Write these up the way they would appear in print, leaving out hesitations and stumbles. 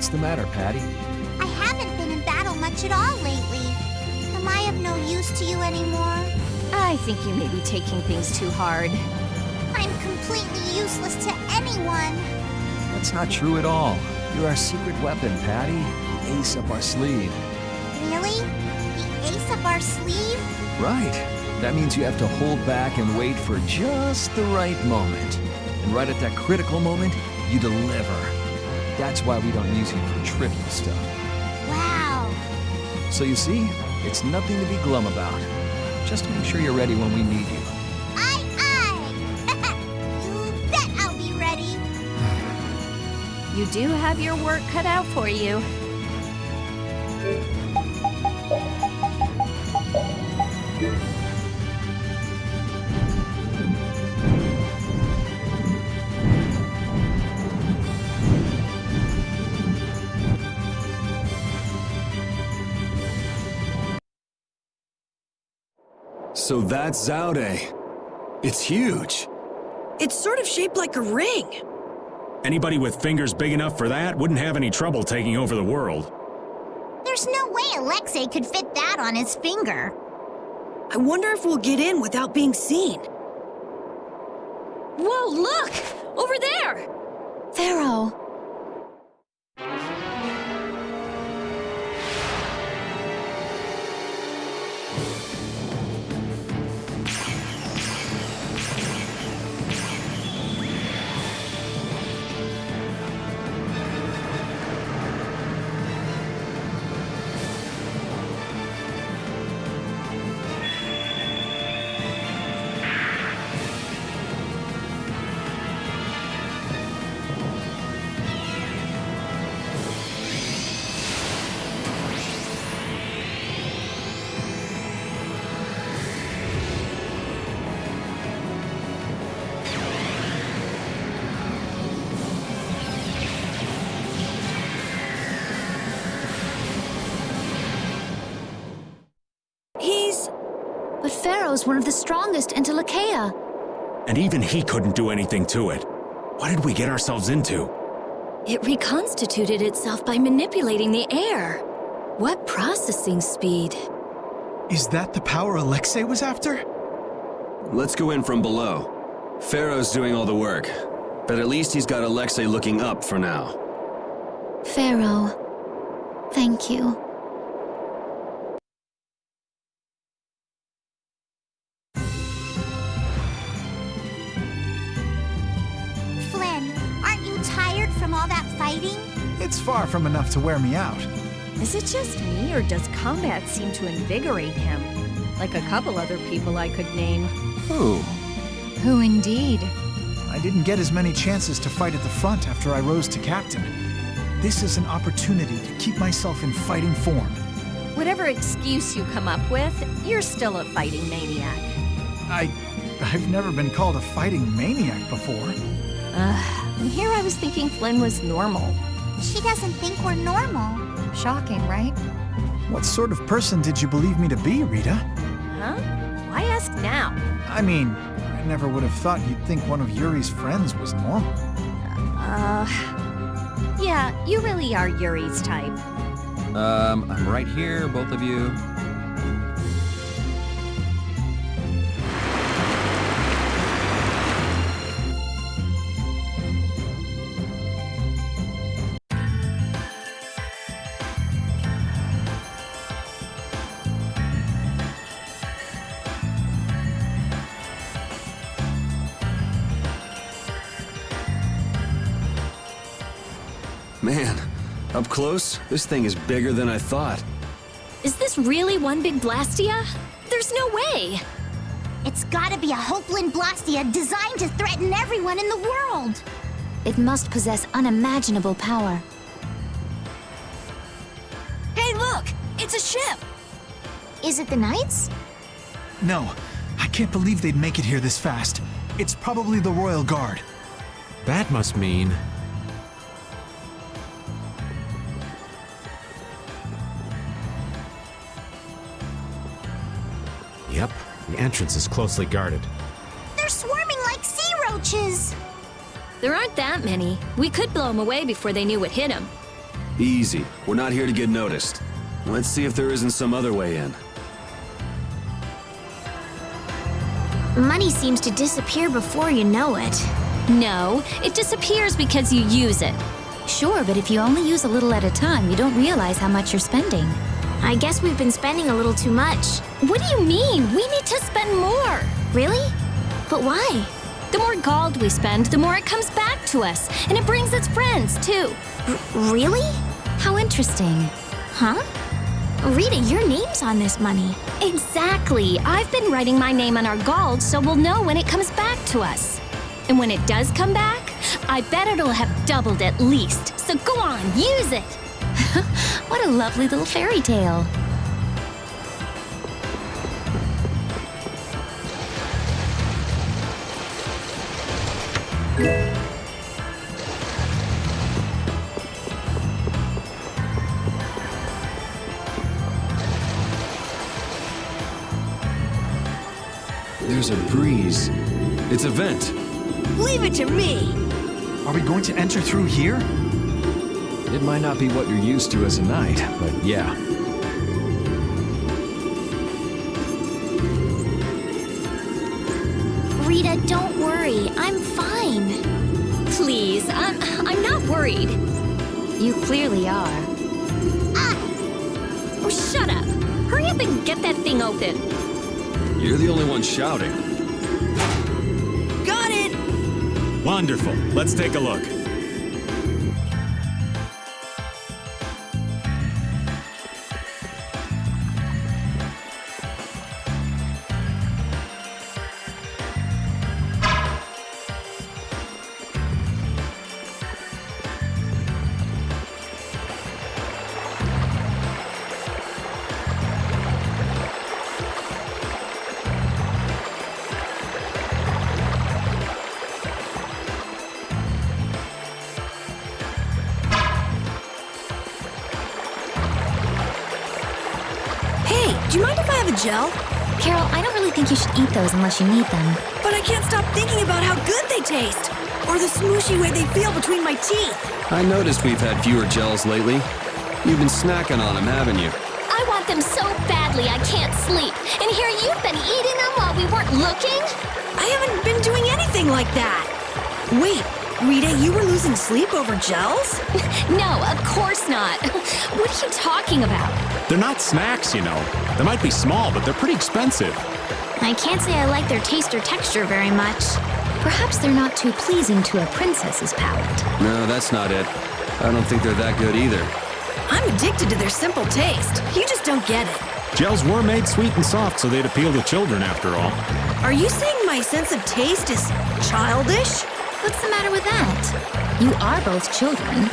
What's the matter, Patty? I haven't been in battle much at all lately. Am I of no use to you anymore? I think you may be taking things too hard. I'm completely useless to anyone. That's not true at all. You're our secret weapon, Patty. The ace up our sleeve. Really? The ace up our sleeve? Right. That means you have to hold back and wait for just the right moment. And right at that critical moment, you deliver. That's why we don't use you for trivial stuff. Wow. So you see, it's nothing to be glum about. Just make sure you're ready when we need you. Aye, aye! You bet I'll be ready. You do have your work cut out for you. So that's ZAUDE. It's huge. It's sort of shaped like a ring. Anybody with fingers big enough for that wouldn't have any trouble taking over the world. There's no way Alexei could fit that on his finger. I wonder if we'll get in without being seen. Whoa, look! Over there! Pharaoh. But Pharaoh's one of the strongest in Telekea. And even he couldn't do anything to it. What did we get ourselves into? It reconstituted itself by manipulating the air. What processing speed? Is that the power Alexei was after? Let's go in from below. Pharaoh's doing all the work, but at least he's got Alexei looking up for now. Pharaoh, thank you. From all that fighting? It's far from enough to wear me out. Is it just me, or does combat seem to invigorate him? Like a couple other people I could name. Who? Who indeed? I didn't get as many chances to fight at the front after I rose to captain. This is an opportunity to keep myself in fighting form. Whatever excuse you come up with, you're still a fighting maniac. I've never been called a fighting maniac before. Here I was thinking Flynn was normal. She doesn't think we're normal. Shocking, right? What sort of person did you believe me to be, Rita? Huh? Why ask now? I mean, I never would have thought you'd think one of Yuri's friends was normal. Yeah, you really are Yuri's type. I'm right here, both of you. Man, up close, this thing is bigger than I thought. Is this really one big blastia? There's no way! It's gotta be a Hopeland blastia designed to threaten everyone in the world! It must possess unimaginable power. Hey, look! It's a ship! Is it the Knights? No, I can't believe they'd make it here this fast. It's probably the Royal Guard. That must mean... Yep, the entrance is closely guarded. They're swarming like sea roaches! There aren't that many. We could blow them away before they knew what hit them. Easy. We're not here to get noticed. Let's see if there isn't some other way in. Money seems to disappear before you know it. No, it disappears because you use it. Sure, but if you only use a little at a time, you don't realize how much you're spending. I guess we've been spending a little too much. What do you mean? We need to spend more. Really? But why? The more gold we spend, the more it comes back to us. And it brings its friends, too. Really? How interesting. Huh? Rita, your name's on this money. Exactly. I've been writing my name on our gold so we'll know when it comes back to us. And when it does come back, I bet it'll have doubled at least. So go on, use it. What a lovely little fairy tale. There's a breeze. It's a vent. Leave it to me! Are we going to enter through here? It might not be what you're used to as a knight, but yeah. Rita, don't worry. I'm fine. Please, I'm not worried. You clearly are. Oh, shut up. Hurry up and get that thing open. You're the only one shouting. Got it! Wonderful. Let's take a look. Hey, do you mind if I have a gel? Carol, I don't really think you should eat those unless you need them. But I can't stop thinking about how good they taste. Or the smooshy way they feel between my teeth. I noticed we've had fewer gels lately. You've been snacking on them, haven't you? I want them so badly I can't sleep. And here you've been eating them while we weren't looking? I haven't been doing anything like that. Wait, Rita, you were losing sleep over gels? No, of course not. What are you talking about? They're not snacks, you know. They might be small, but they're pretty expensive. I can't say I like their taste or texture very much. Perhaps they're not too pleasing to a princess's palate. No, that's not it. I don't think they're that good either. I'm addicted to their simple taste. You just don't get it. Gels were made sweet and soft, so they'd appeal to children after all. Are you saying my sense of taste is childish? What's the matter with that? You are both children.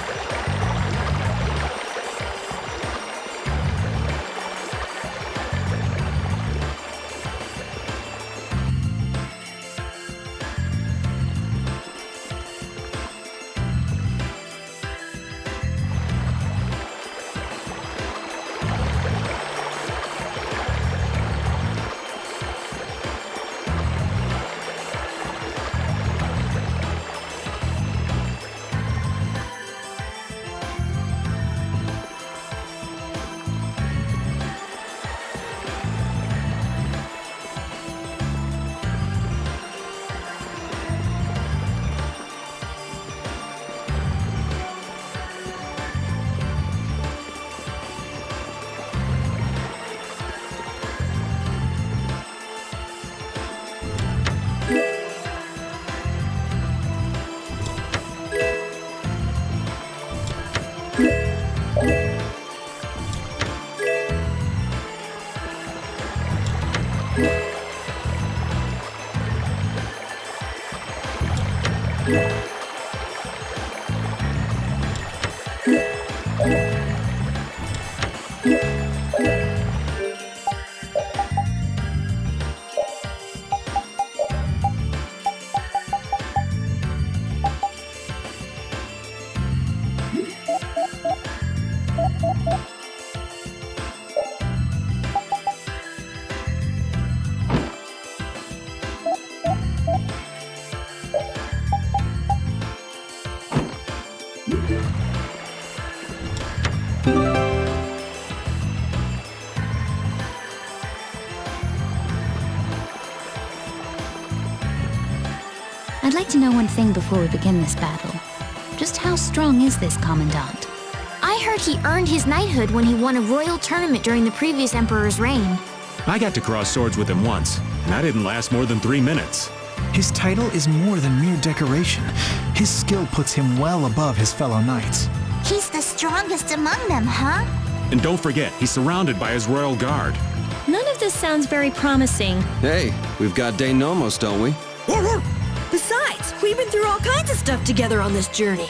I'd like to know one thing before we begin this battle. Just how strong is this Commandant? I heard he earned his knighthood when he won a royal tournament during the previous emperor's reign. I got to cross swords with him once, and that didn't last more than 3 minutes. His title is more than mere decoration. His skill puts him well above his fellow knights. He's the strongest among them, huh? And don't forget, he's surrounded by his royal guard. None of this sounds very promising. Hey, we've got De Nomos, don't we? Besides, we've been through all kinds of stuff together on this journey.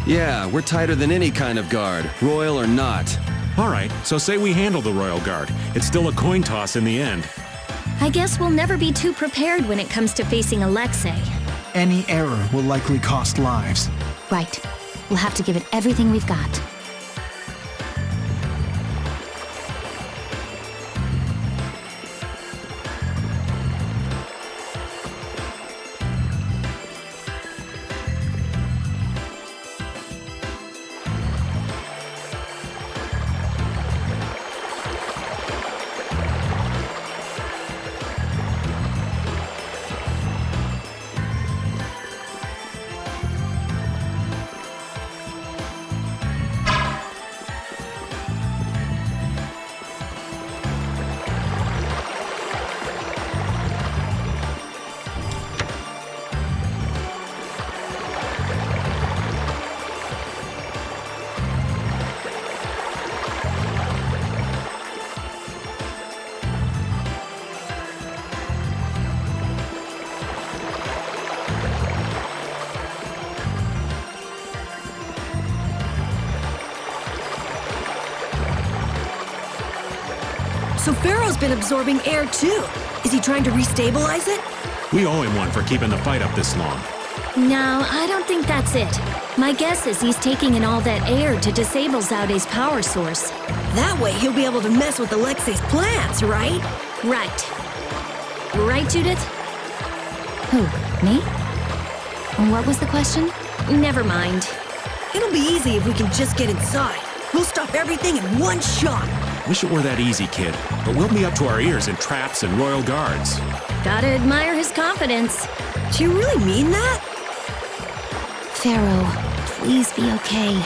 Yeah, we're tighter than any kind of guard, royal or not. All right, so say we handle the royal guard. It's still a coin toss in the end. I guess we'll never be too prepared when it comes to facing Alexei. Any error will likely cost lives. Right. We'll have to give it everything we've got. So Pharaoh's been absorbing air too. Is he trying to restabilize it? We owe him one for keeping the fight up this long. No, I don't think that's it. My guess is he's taking in all that air to disable ZAUDE's power source. That way he'll be able to mess with Alexei's plans, right? Right. Right, Judith? Who? Me? And what was the question? Never mind. It'll be easy if we can just get inside. We'll stop everything in one shot. Wish it were that easy, kid. But we'll be up to our ears in traps and royal guards. Gotta admire his confidence. Do you really mean that? Pharaoh, please be okay.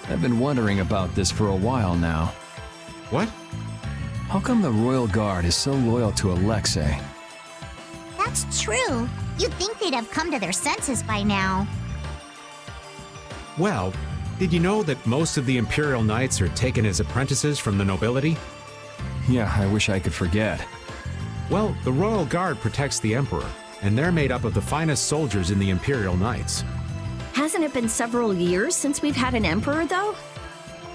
I've been wondering about this for a while now. What? How come the Royal Guard is so loyal to Alexei? That's true. You'd think they'd have come to their senses by now. Well, did you know that most of the Imperial Knights are taken as apprentices from the nobility? Yeah, I wish I could forget. Well, the Royal Guard protects the Emperor, and they're made up of the finest soldiers in the Imperial Knights. Hasn't it been several years since we've had an emperor, though?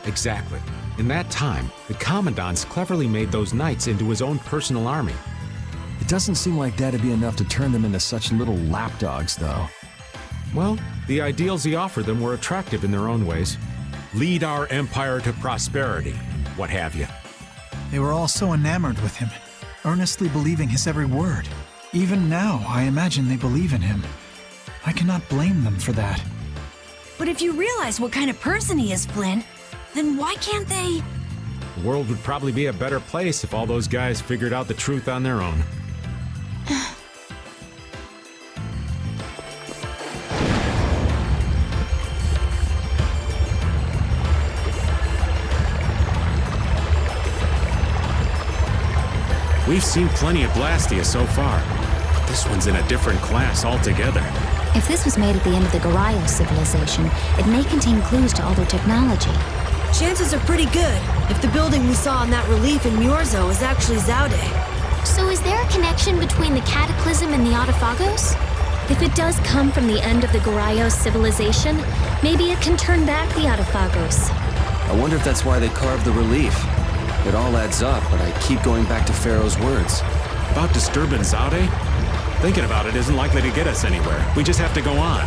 Exactly. In that time, the Commandant's cleverly made those knights into his own personal army. It doesn't seem like that'd be enough to turn them into such little lapdogs, though. Well, the ideals he offered them were attractive in their own ways. Lead our empire to prosperity, what have you. They were all so enamored with him, earnestly believing his every word. Even now, I imagine they believe in him. I cannot blame them for that. But if you realize what kind of person he is, Flynn, then why can't they? The world would probably be a better place if all those guys figured out the truth on their own. We've seen plenty of blastia so far. But this one's in a different class altogether. If this was made at the end of the Garayo civilization, it may contain clues to all their technology. Chances are pretty good if the building we saw in that relief in Myorzo is actually ZAUDE. So is there a connection between the Cataclysm and the Autophagos? If it does come from the end of the Garayo civilization, maybe it can turn back the Autophagos. I wonder if that's why they carved the relief. It all adds up, but I keep going back to Pharaoh's words. About disturbing ZAUDE? Thinking about it isn't likely to get us anywhere. We just have to go on.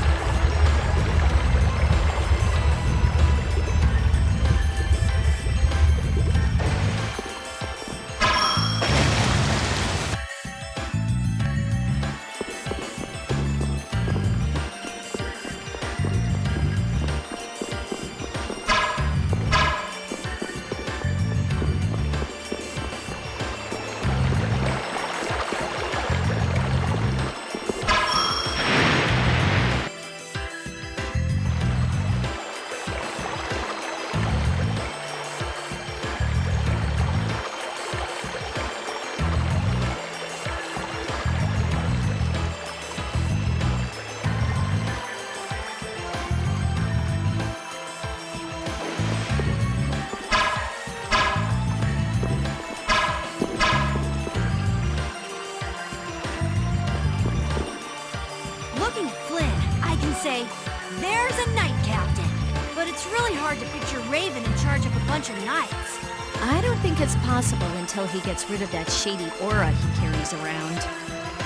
can say, there's a knight captain. But it's really hard to picture Raven in charge of a bunch of knights. I don't think it's possible until he gets rid of that shady aura he carries around.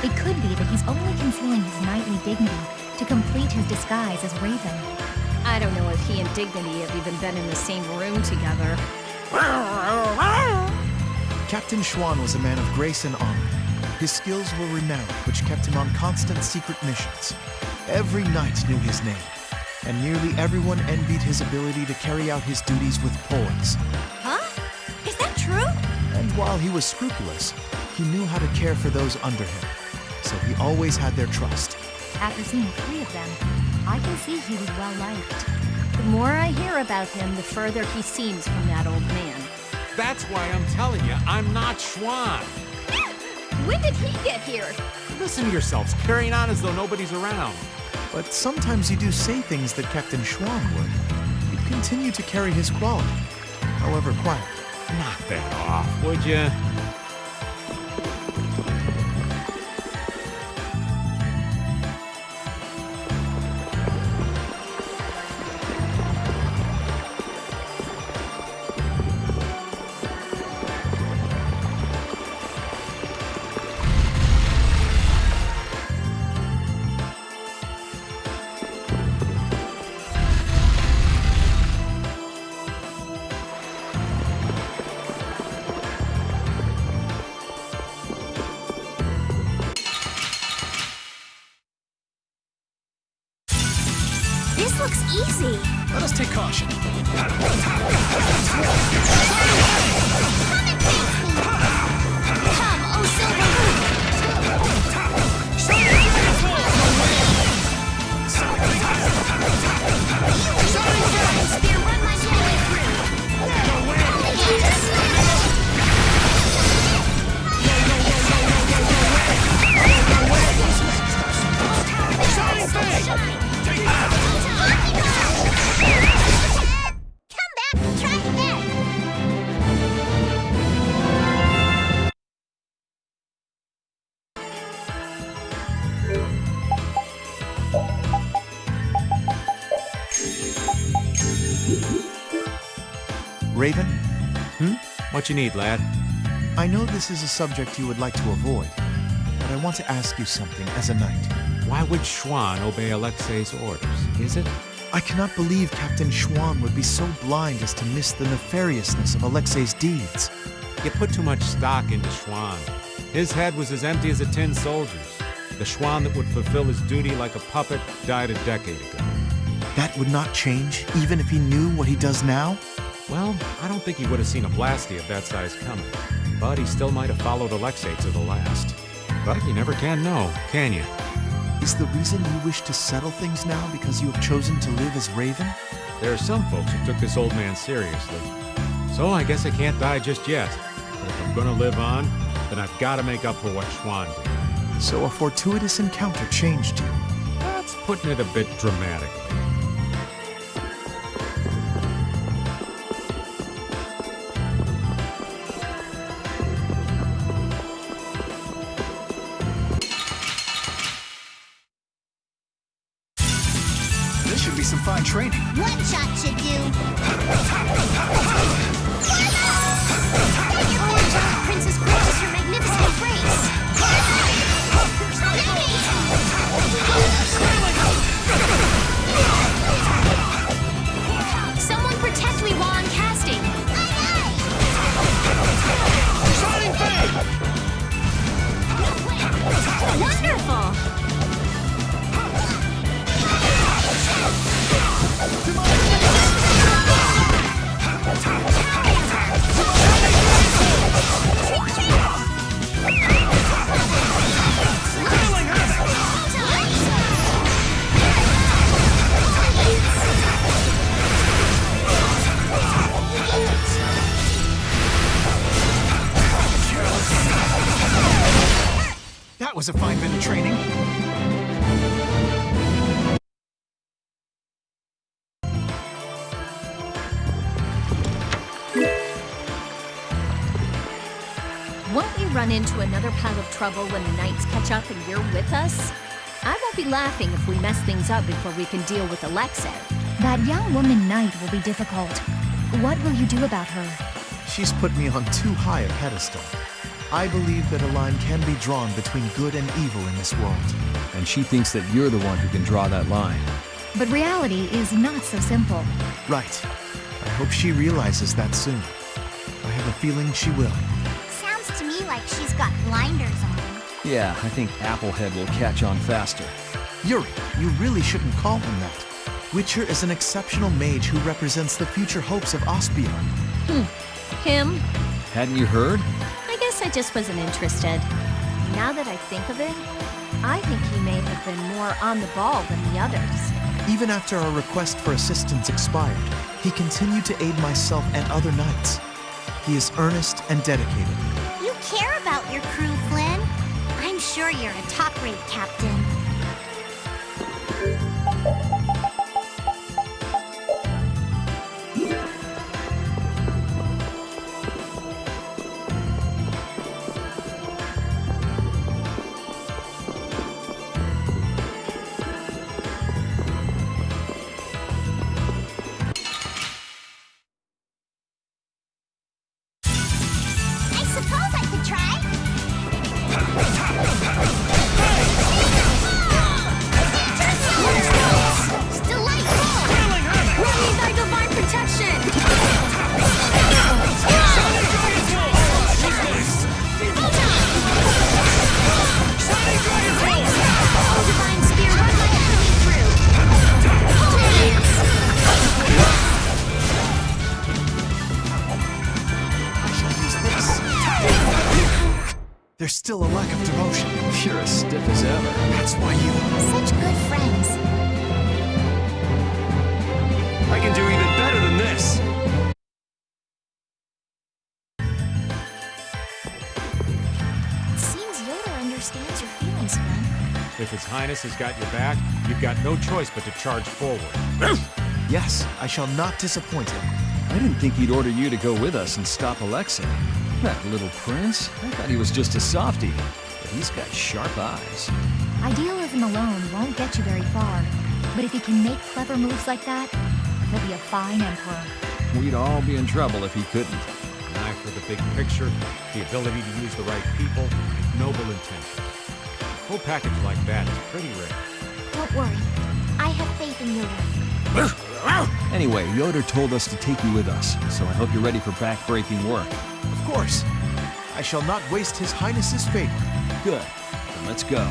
It could be that he's only concealing his knightly dignity to complete his disguise as Raven. I don't know if he and Dignity have even been in the same room together. Captain Schwan was a man of grace and honor. His skills were renowned, which kept him on constant secret missions. Every knight knew his name, and nearly everyone envied his ability to carry out his duties with poise. Huh? Is that true? And while he was scrupulous, he knew how to care for those under him, so he always had their trust. After seeing 3 of them, I can see he was well liked. The more I hear about him, the further he seems from that old man. That's why I'm telling you, I'm not Schwan. When did he get here? Listen to yourselves, carrying on as though nobody's around. But sometimes you do say things that Captain Schwan would. You continue to carry his quality, however quiet. Knock that off, would you? This looks easy. Let us take caution. Come and face me! Come, oh Silver Spear, run my family through! Come back, we'll try again! Raven, What you need, lad? I know this is a subject you would like to avoid, but I want to ask you something as a knight. Why would Schwan obey Alexei's orders? Is it? I cannot believe Captain Schwan would be so blind as to miss the nefariousness of Alexei's deeds. You put too much stock into Schwan. His head was as empty as a tin soldier's. The Schwan that would fulfill his duty like a puppet died a decade ago. That would not change, even if he knew what he does now? Well, I don't think he would have seen a blastia of that size coming. But he still might have followed Alexei to the last. But you never can know, can you? Is the reason you wish to settle things now because you have chosen to live as Raven? There are some folks who took this old man seriously. So I guess I can't die just yet. But if I'm gonna live on, then I've got to make up for what Schwan did. So a fortuitous encounter changed you. That's putting it a bit dramatically. This should be some fine training. One shot should do. Princess graced your magnificent embrace. Someone protect me while I'm casting. Wonderful! That was a fine bit of training. Won't we run into another pile of trouble when the knights catch up and you're with us? I won't be laughing if we mess things up before we can deal with Alexei. That young woman knight will be difficult. What will you do about her? She's put me on too high a pedestal. I believe that a line can be drawn between good and evil in this world. And she thinks that you're the one who can draw that line. But reality is not so simple. Right. I hope she realizes that soon. I have a feeling she will. Sounds to me like she's got blinders on. Yeah, I think Applehead will catch on faster. Yuri, you really shouldn't call him that. Witcher is an exceptional mage who represents the future hopes of Ospeon. Him? Hadn't you heard? I guess I just wasn't interested. Now that I think of it, I think he may have been more on the ball than the others. Even after our request for assistance expired, he continued to aid myself and other knights. He is earnest and dedicated. You care about your crew, Flynn. I'm sure you're a top-rate captain. I suppose I could try. There's still a lack of devotion. You're as stiff as ever. That's why you... Such good friends. I can do even better than this. It seems Yoda understands your feelings, Flynn. If His Highness has got your back, you've got no choice but to charge forward. Yes, I shall not disappoint him. I didn't think he'd order you to go with us and stop Alexei. That little prince? I thought he was just a softie. But he's got sharp eyes. Idealism alone won't get you very far. But if he can make clever moves like that, he'll be a fine emperor. We'd all be in trouble if he couldn't. An eye for the big picture, the ability to use the right people, and noble intentions. A full package like that is pretty rare. Don't worry. I have faith in Yoda. Anyway, Yoda told us to take you with us, so I hope you're ready for back-breaking work. Of course. I shall not waste His Highness's favor. Good. Then let's go.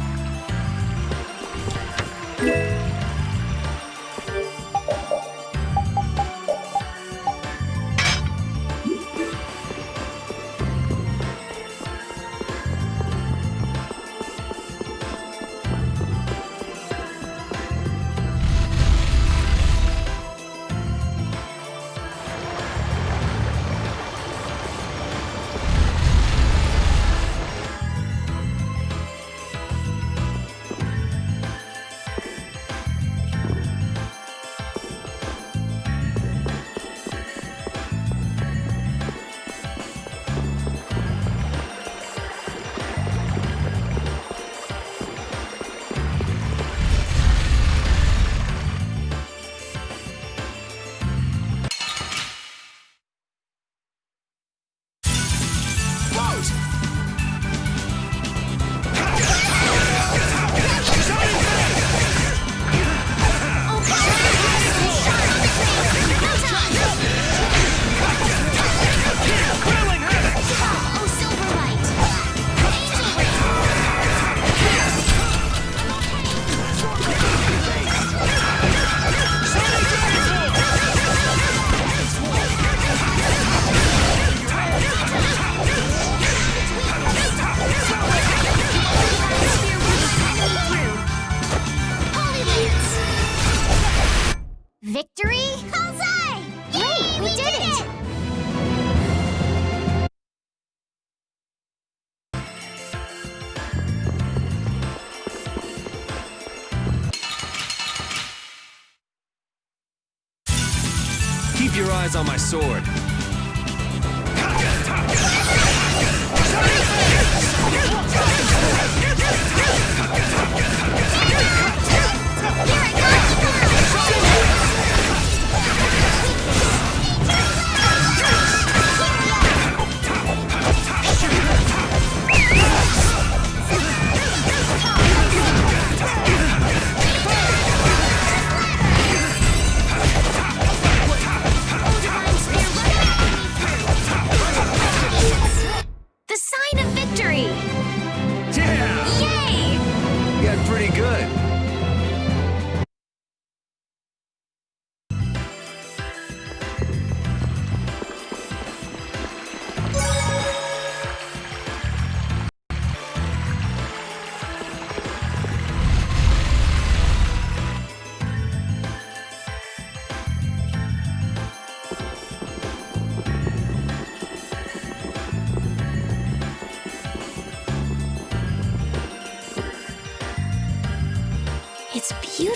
Victory? Huzzah! Great, we did it! Keep your eyes on my sword.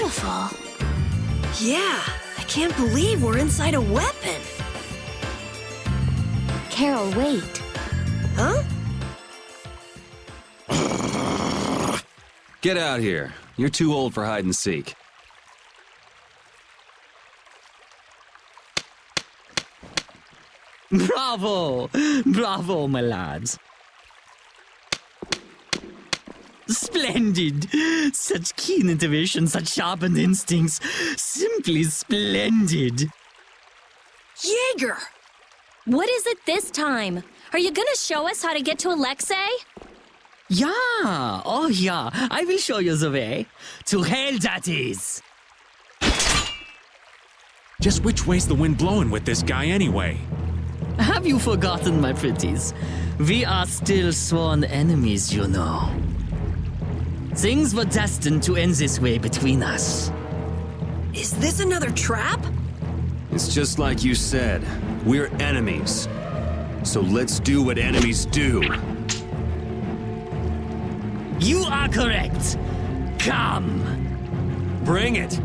beautiful. Yeah, I can't believe we're inside a weapon. Carol, wait. Huh? Get out here. You're too old for hide and seek. Bravo! Bravo, my lads. Splendid! Such keen intuition, such sharpened instincts. Simply splendid. Jaeger! What is it this time? Are you gonna show us how to get to Alexei? Yeah, oh yeah, I will show you the way. To hell, that is. Just which way's the wind blowing with this guy anyway? Have you forgotten, my pretties? We are still sworn enemies, you know. Things were destined to end this way between us. Is this another trap? It's just like you said. We're enemies. So let's do what enemies do. You are correct. Come. Bring it.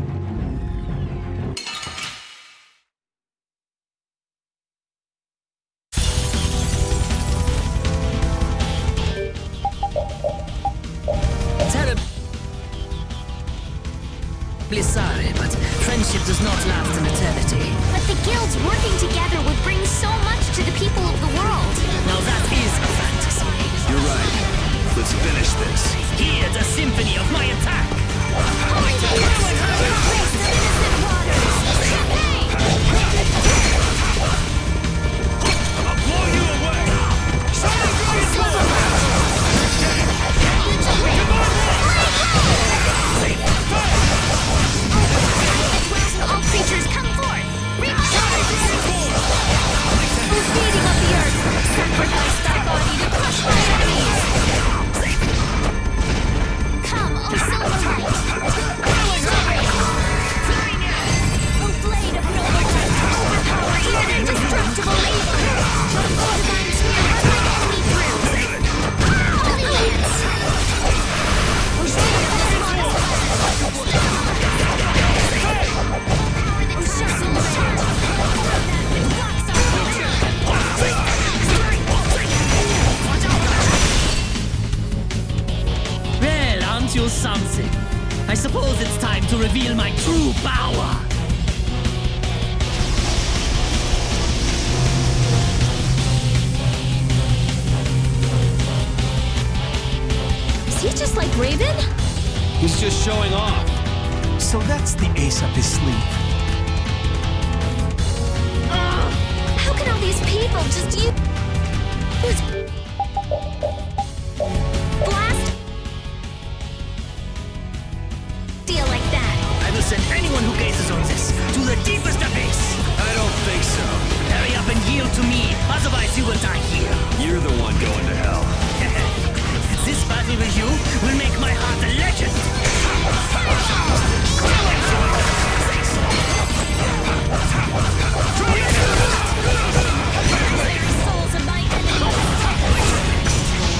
Sorry, but friendship does not last an eternity. But the guilds working together would bring so much to the people of the world. Now that is a fantasy. You're right. Let's finish this. Hear the symphony of my attack. I'll blow you away. All creatures come forth! Who's beating up the earth? Sacrifice thy body to crush my enemies! Come, O silver light! O blade of noble light! Overpower even indestructible evil! Divine spirit, run my enemy through! Brilliance! O spirit of this modest Well, aren't you something? I suppose it's time to reveal my true power. Is he just like Raven? He's just showing off. So that's the ace up his sleeve. How can all these people just use blast deal like that? I will send anyone who gazes on this to the deepest abyss. I don't think so. Hurry up and yield to me, otherwise you will die here. You're the one going to hell. This battle with you will make my heart a legend. Souls of my enemies.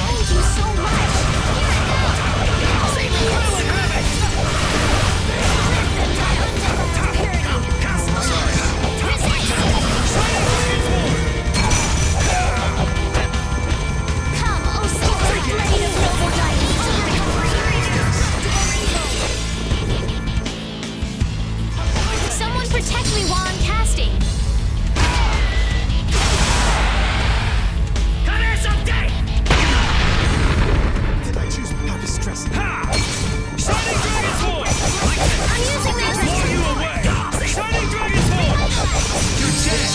Thank you so much. Come, O silver blade of noble dining. Someone protect me while I'm casting. Colors of death! Did I choose how distressing? Shining Dragon's Voice! I'm using this. Blow you away! Shining Dragon's Voice! You're dead!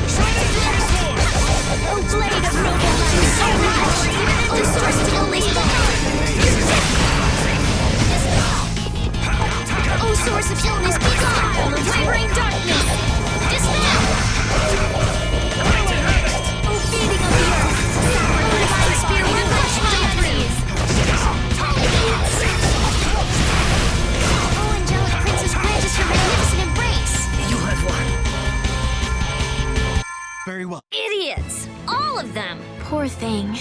Shining Dragon's Voice! O blade of noble light, so much! O source of only O source of illness, be gone! O wavering darkness, dispel! O feeding of the earth, divine spirit, will crush my enemies! O angelic princess, grant us your magnificent embrace! You have won. Very well. Idiots! All of them! Poor thing.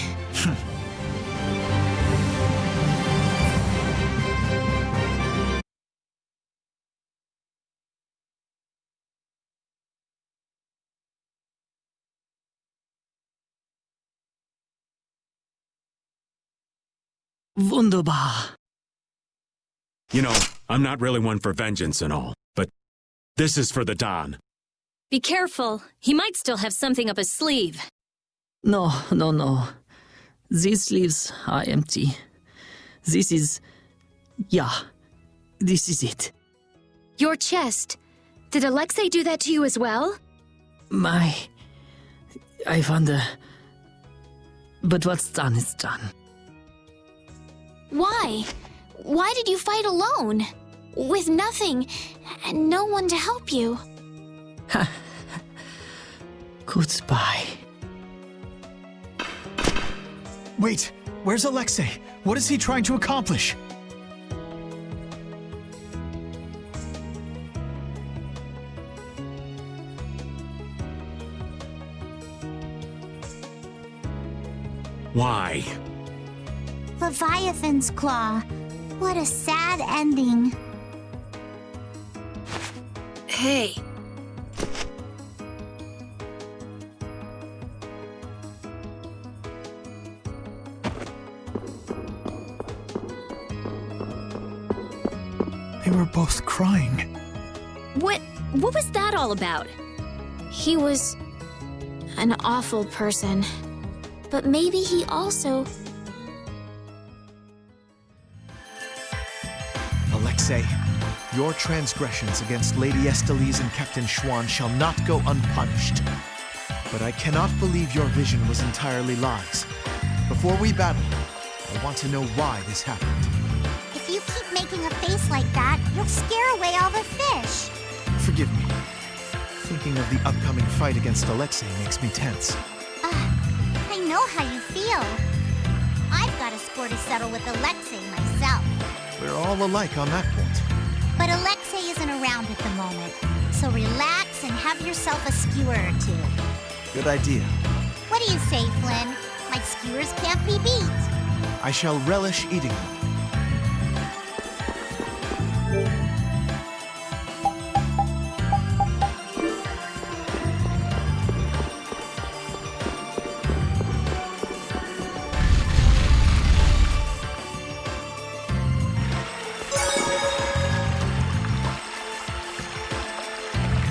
Wunderbar. You know, I'm not really one for vengeance and all, but this is for the Don. Be careful. He might still have something up his sleeve. No. These sleeves are empty. This is... yeah. This is it. Your chest. Did Alexei do that to you as well? I wonder... But what's done is done. Why? Why did you fight alone? With nothing, and no one to help you? Goodbye. Wait, where's Alexei? What is he trying to accomplish? Why? Leviathan's Claw. What a sad ending. Hey. They were both crying. What was that all about? He was an awful person. But maybe he also... Alexei, your transgressions against Lady Estellise and Captain Schwann shall not go unpunished. But I cannot believe your vision was entirely lies. Before we battle, I want to know why this happened. If you keep making a face like that, you'll scare away all the fish. Forgive me. Thinking of the upcoming fight against Alexei makes me tense. I know how you feel. I've got a score to settle with Alexei myself. We're all alike on that point. But Alexei isn't around at the moment, so relax and have yourself a skewer or two. Good idea. What do you say, Flynn? My skewers can't be beat. I shall relish eating them.